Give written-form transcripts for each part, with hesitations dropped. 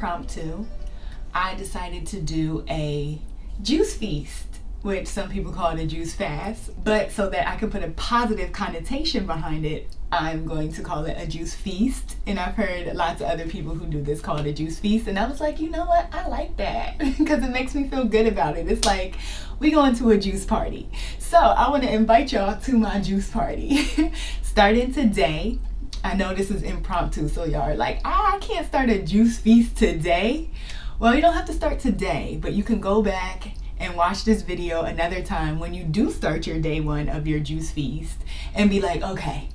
impromptu, I decided to do a juice feast, which some people call it a juice fast, but so that I can put a positive connotation behind it, I'm going to call it a juice feast. And I've heard lots of other people who do this call it a juice feast, and I was like, you know what, I like that because it makes me feel good about it. It's like we going to a juice party. So I want to invite y'all to my juice party starting today. I know this is impromptu, so y'all are like, I can't start a juice feast today. Well, you don't have to start today, but you can go back and watch this video another time when you do start your day one of your juice feast and be like, okay,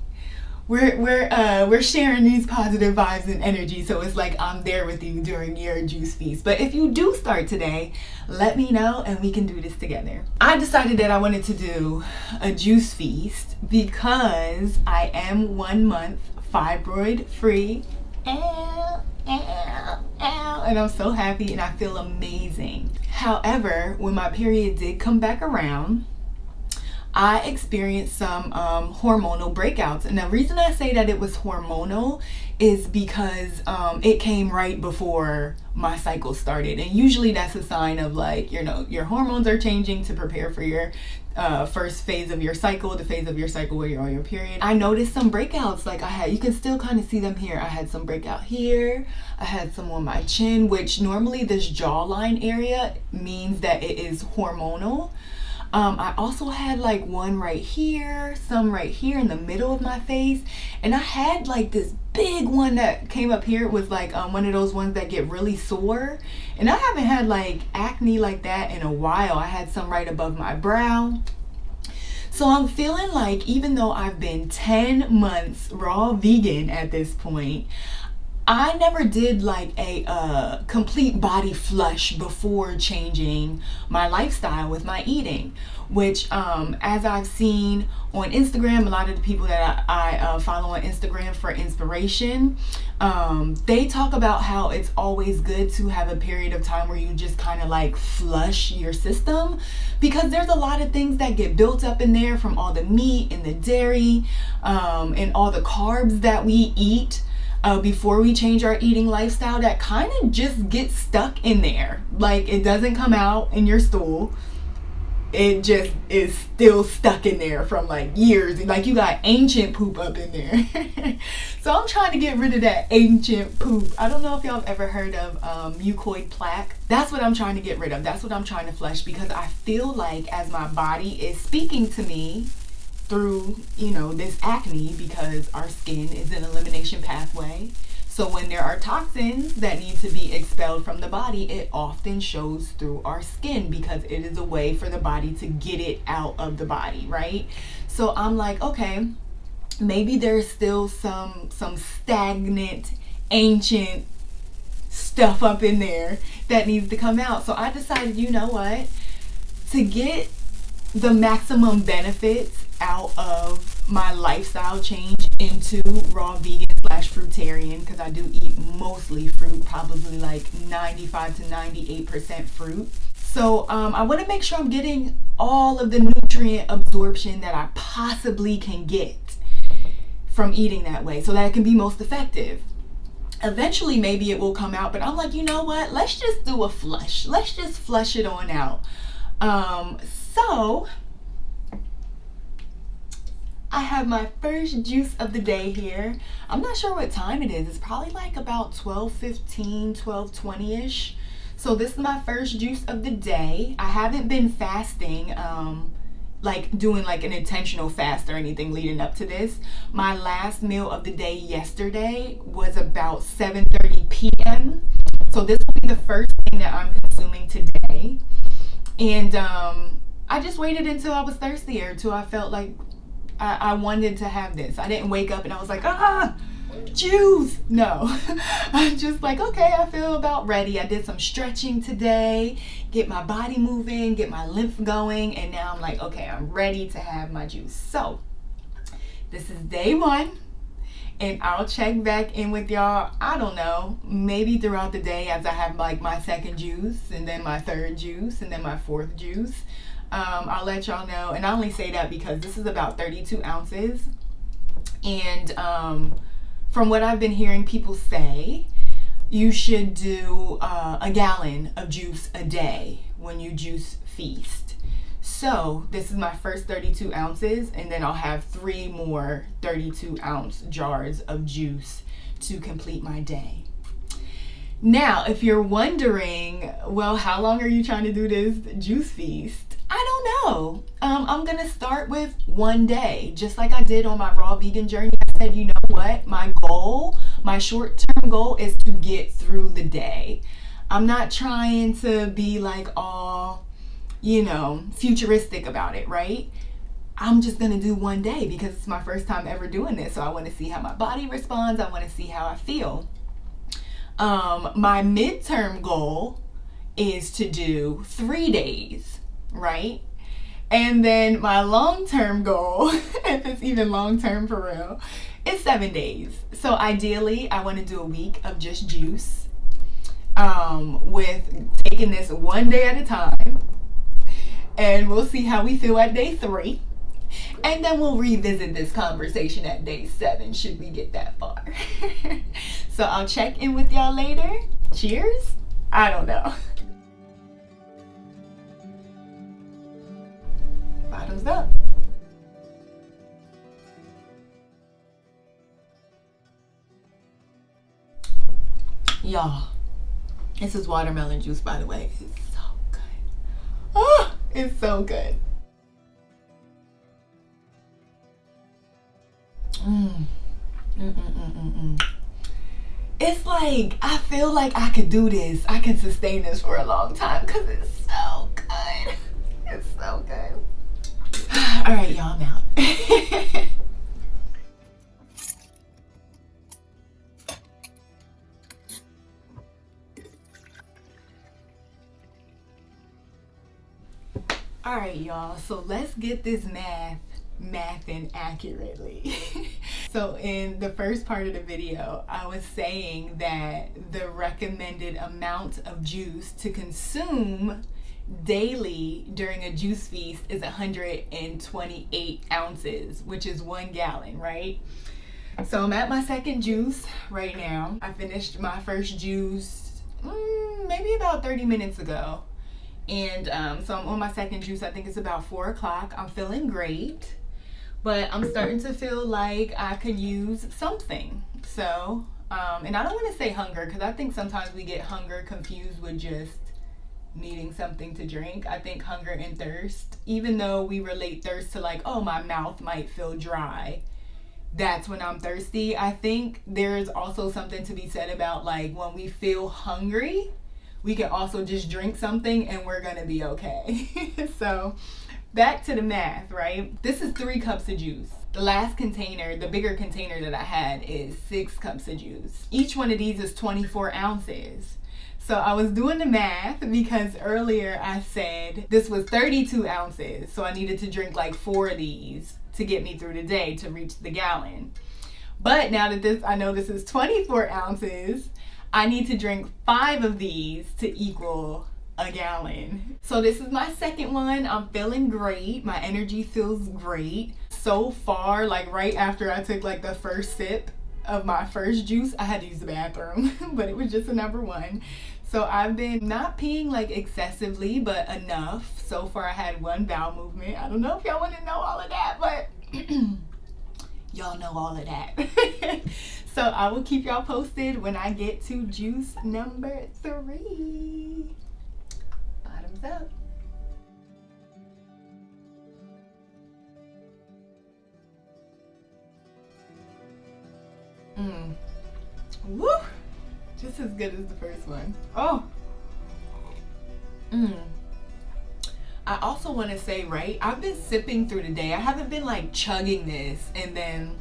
we're sharing these positive vibes and energy, so it's like I'm there with you during your juice feast. But if you do start today, let me know and we can do this together. I decided that I wanted to do a juice feast because I am 1 month fibroid free. And I'm so happy and I feel amazing. However, when my period did come back around, I experienced some hormonal breakouts. And the reason I say that it was hormonal is because it came right before my cycle started. And usually that's a sign of like, you know, your hormones are changing to prepare for your first phase of your cycle, the phase of your cycle where you're on your period. I noticed some breakouts, like you can still kind of see them here. I had some breakout here. I had some on my chin, which normally this jawline area means that it is hormonal. I also had like one right here, some right here in the middle of my face, and I had like this big one that came up here. It was like one of those ones that get really sore, and I haven't had like acne like that in a while. I had some right above my brow. So I'm feeling like even though I've been 10 months raw vegan at this point, I never did like a complete body flush before changing my lifestyle with my eating, which as I've seen on Instagram, a lot of the people that I follow on Instagram for inspiration, they talk about how it's always good to have a period of time where you just kind of like flush your system, because there's a lot of things that get built up in there from all the meat and the dairy and all the carbs that we eat before we change our eating lifestyle that kind of just gets stuck in there. Like it doesn't come out in your stool. It just is still stuck in there from like years. Like you got ancient poop up in there. So I'm trying to get rid of that ancient poop. I don't know if y'all have ever heard of mucoid plaque. That's what I'm trying to get rid of. That's what I'm trying to flush, because I feel like as my body is speaking to me through, you know, this acne, because our skin is an elimination pathway. So when there are toxins that need to be expelled from the body, it often shows through our skin because it is a way for the body to get it out of the body, right? So I'm like, okay, maybe there's still some stagnant, ancient stuff up in there that needs to come out. So I decided, you know what, to get the maximum benefits out of my lifestyle change into raw vegan / fruitarian, because I do eat mostly fruit, probably like 95 to 98% fruit. So I want to make sure I'm getting all of the nutrient absorption that I possibly can get from eating that way so that it can be most effective. Eventually maybe it will come out, but I'm like, you know what, let's just do a flush. Let's just flush it on out. So I have my first juice of the day here. I'm not sure what time it is. It's probably like about 12:15, 12:20-ish. So this is my first juice of the day. I haven't been fasting, like doing like an intentional fast or anything leading up to this. My last meal of the day yesterday was about 7:30 p.m. So this will be the first thing that I'm consuming today. And I just waited until I was thirstier, until I felt like I wanted to have this. I didn't wake up and I was like, juice. No, I'm just like, okay, I feel about ready. I did some stretching today, get my body moving, get my lymph going, and now I'm like, okay, I'm ready to have my juice. So this is day one, and I'll check back in with y'all, I don't know, maybe throughout the day as I have like my second juice and then my third juice and then my fourth juice. I'll let y'all know. And I only say that because this is about 32 ounces. And from what I've been hearing people say, you should do a gallon of juice a day when you juice feast. So this is my first 32 ounces, and then I'll have 3 more 32-ounce jars of juice to complete my day. Now, if you're wondering, well, how long are you trying to do this juice feast? I don't know. I'm gonna start with 1 day, just like I did on my raw vegan journey. I said, you know what? My short-term goal is to get through the day. I'm not trying to be like all, futuristic about it, right? I'm just gonna do 1 day because it's my first time ever doing this. So I want to see how my body responds. I want to see how I feel. My midterm goal is to do 3 days, right? And then my long-term goal, if it's even long-term for real, is 7 days. So ideally, I want to do a week of just juice, with taking this 1 day at a time. And we'll see how we feel at day 3. And then we'll revisit this conversation at day 7, should we get that far. So I'll check in with y'all later. Cheers? I don't know. Bottoms up. Y'all, this is watermelon juice, by the way. It's so good. Oh, it's so good. It's like, I feel like I could do this. I can sustain this for a long time because it's so good. It's so good. All right, y'all, I'm out. All right, y'all, so let's get this mathing accurately. So in the first part of the video, I was saying that the recommended amount of juice to consume daily during a juice feast is 128 ounces, which is 1 gallon, right? So I'm at my second juice right now. I finished my first juice maybe about 30 minutes ago. And so I'm on my second juice. I think it's about 4 o'clock. I'm feeling great, but I'm starting to feel like I could use something. So, and I don't want to say hunger, because I think sometimes we get hunger confused with just needing something to drink. I think hunger and thirst, even though we relate thirst to like, oh, my mouth might feel dry, that's when I'm thirsty. I think there's also something to be said about like when we feel hungry, we can also just drink something and we're gonna be okay. So back to the math, right? This is 3 cups of juice. The last container, the bigger container that I had, is 6 cups of juice. Each one of these is 24 ounces. So I was doing the math because earlier I said this was 32 ounces. So I needed to drink like 4 of these to get me through the day to reach the gallon. But now that I know this is 24 ounces, I need to drink 5 of these to equal a gallon. So this is my second one. I'm feeling great. My energy feels great. So far, like right after I took like the first sip of my first juice, I had to use the bathroom, but it was just a number 1. So I've been not peeing like excessively, but enough. So far I had 1 bowel movement. I don't know if y'all want to know all of that, but y'all know all of that. So I will keep y'all posted when I get to juice number 3. Bottoms up. Woo! Just as good as the first one. Oh. I also want to say, right, I've been sipping through the day. I haven't been like chugging this and then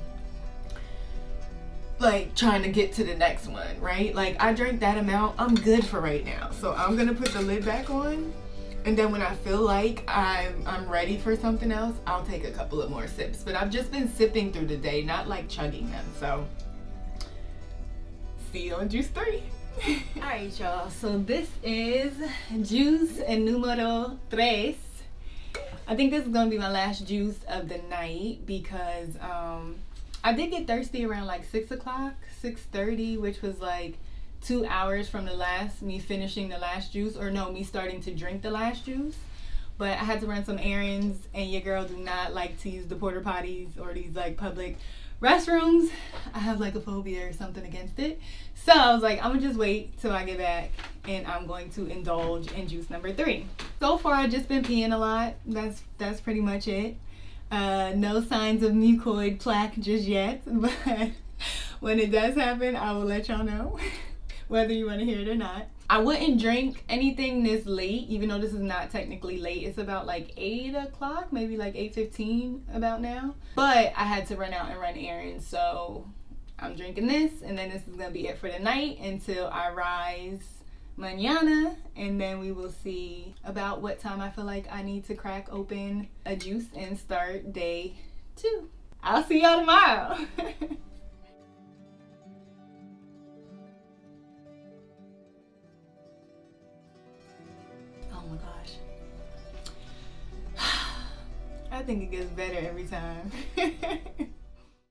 like trying to get to the next one, right? Like I drank that amount. I'm good for right now. So I'm gonna put the lid back on, and then when I feel like I'm ready for something else, I'll take a couple of more sips. But I've just been sipping through the day, not like chugging them. So see you on juice 3. Alright, y'all, so this is juice numero 3. I think this is gonna be my last juice of the night because I did get thirsty around like 6 o'clock, 6:30, which was like 2 hours from me finishing the last juice, or no, me starting to drink the last juice. But I had to run some errands, and your girl do not like to use the porta potties or these like public restrooms. I have like a phobia or something against it. So I was like, I'm gonna just wait till I get back, and I'm going to indulge in juice number 3. So far, I've just been peeing a lot. That's pretty much it. No signs of mucoid plaque just yet, but when it does happen, I will let y'all know whether you want to hear it or not. I wouldn't drink anything this late, even though this is not technically late. It's about like 8 o'clock, maybe like 8:15 about now. But I had to run out and run errands, so I'm drinking this, and then this is gonna be it for the night until I rise mañana, and then we will see about what time I feel like I need to crack open a juice and start day 2. I'll see y'all tomorrow. Oh my gosh. I think it gets better every time.